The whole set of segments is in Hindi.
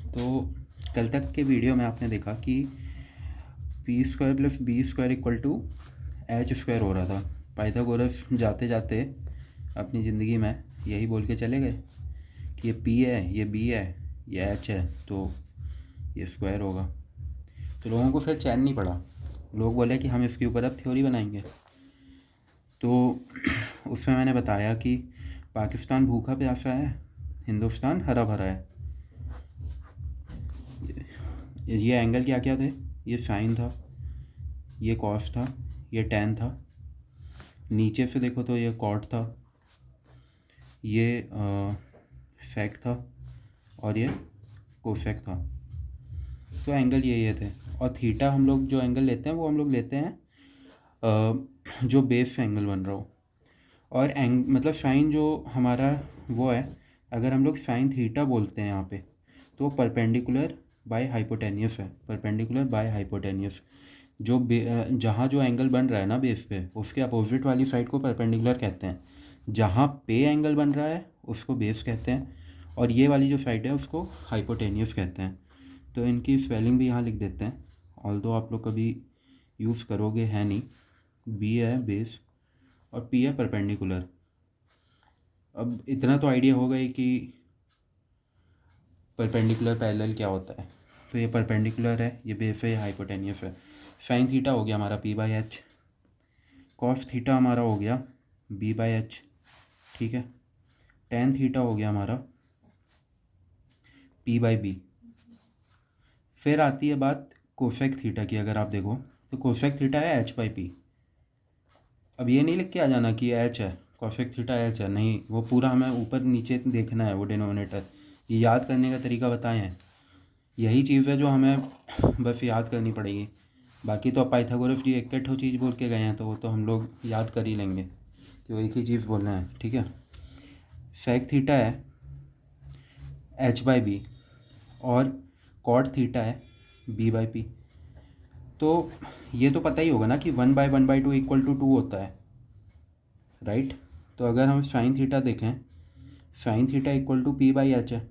तो कल तक के वीडियो में आपने देखा कि P square plus B square equal to H square हो रहा था। पाइथागोरस जाते जाते अपनी ज़िंदगी में यही बोल के चले गए कि ये पी है, ये बी है, ये एच है, तो ये स्क्वायर होगा। तो लोगों को फिर चैन नहीं पड़ा, लोग बोले कि हम इसके ऊपर अब थ्योरी बनाएंगे। तो उसमें मैंने बताया कि पाकिस्तान भूखा प्यासा है, हिंदुस्तान हरा भरा है। ये एंगल क्या क्या थे? ये साइन था, ये कॉस था, ये टैन था। नीचे से देखो तो ये कॉट था, ये सेक था और ये कोसेक था। तो एंगल ये थे। और थीटा हम लोग जो एंगल लेते हैं वो हम लोग लेते हैं जो बेस से एंगल बन रहा हो। और मतलब साइन जो हमारा वो है, अगर हम लोग साइन थीटा बोलते हैं यहाँ पे, तो परपेंडिकुलर बाय हाइपोटेनियस है। परपेंडिकुलर बाय हाइपोटेनियस जो जहाँ जो एंगल बन रहा है ना बेस पे, उसके अपोजिट वाली साइड को परपेंडिकुलर कहते हैं। जहाँ पे एंगल बन रहा है उसको बेस कहते हैं, और ये वाली जो साइड है उसको हाइपोटेनियस कहते हैं। तो इनकी स्पेलिंग भी यहाँ लिख देते हैं, ऑल्दो आप लोग कभी यूज़ करोगे है नहीं। बी है बेस और पी है परपेंडिकुलर। अब इतना तो आइडिया हो गई कि परपेंडिकुलर पैरेलल क्या होता है। तो ये परपेंडिकुलर है, ये बेस है, ये हाइपोटेनियस है। साइन थीटा हो गया हमारा P by H, cos theta हमारा हो गया बी बाई एच, ठीक है। टैन थीटा हो गया हमारा पी बाई बी। फिर आती है बात कोसेक थीटा की। अगर आप देखो तो कोसेक थीटा है एच बाई पी। अब ये नहीं लिख के आ जाना कि एच है, कोसेक थीटा एच है, नहीं, वो पूरा हमें ऊपर नीचे देखना है, वो डिनोमिनेटर। ये याद करने का तरीका बताए हैं, यही चीज़ है जो हमें बस याद करनी पड़ेगी। बाकी तो अब पाइथागोरस जी एक ठो चीज़ बोल के गए हैं, तो वो तो हम लोग याद कर ही लेंगे कि वो एक ही चीज़ बोल रहे हैं, ठीक है। सेक थीटा है एच बाई बी और कॉट थीटा है बी बाई पी। तो ये तो पता ही होगा ना कि 1/1/2 इक्वल टू 2 होता है, राइट। तो अगर हम साइन थीटा देखें, sine theta equal to P by H है,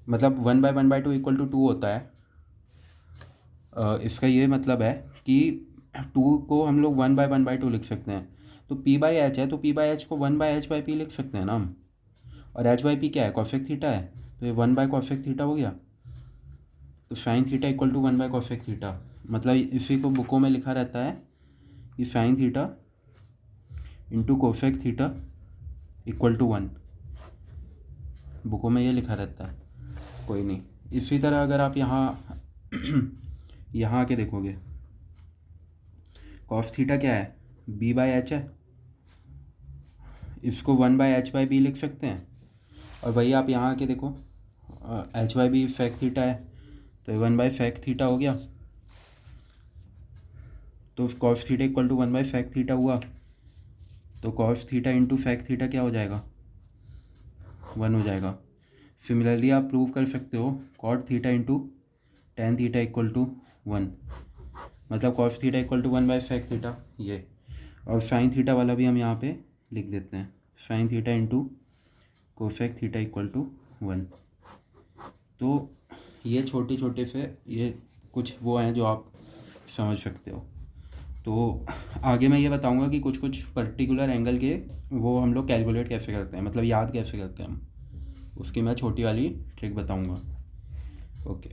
मतलब 1/1/2 इक्वल टू 2 होता है। इसका ये मतलब है कि 2 को हम लोग 1/1/2 लिख सकते हैं। तो पी बाई एच है, तो पी बाई एच को 1/h/p लिख सकते हैं ना हम। और एच बाई पी क्या है? कॉसेक थीटा है, तो ये 1/कॉसेक थीटा हो गया। तो साइन थीटा इक्वल टू 1/कॉसेक थीटा, मतलब इसी को बुकों में लिखा रहता है कि sine theta into cosec theta equal to 1। बुकों में ये लिखा रहता है, कोई नहीं। इसी तरह अगर आप यहाँ यहाँ आके देखोगे, कॉस थीटा क्या है? बी बाई एच है, इसको 1/h/b लिख सकते हैं। और वही आप यहाँ आके देखो, H by B sec theta है, तो 1/सेक थीटा हो गया। तो कॉस थीटा इक्वल टू 1/सेक थीटा हुआ, तो cos theta into sec theta क्या हो जाएगा? 1 हो जाएगा। सिमिलरली आप प्रूव कर सकते हो cot theta into tan theta equal to 1, मतलब कॉस थीटा इक्वल टू 1/सेक थीटा ये। और साइन थीटा वाला भी हम यहाँ पे लिख देते हैं, sine theta into cosec theta equal to 1। तो ये छोटे छोटे से ये कुछ वो हैं जो आप समझ सकते हो। तो आगे मैं ये बताऊंगा कि कुछ कुछ पर्टिकुलर एंगल के वो हम लोग कैलकुलेट कैसे करते हैं, मतलब याद कैसे करते हैं हम, उसकी मैं छोटी वाली ट्रिक बताऊंगा। ओके।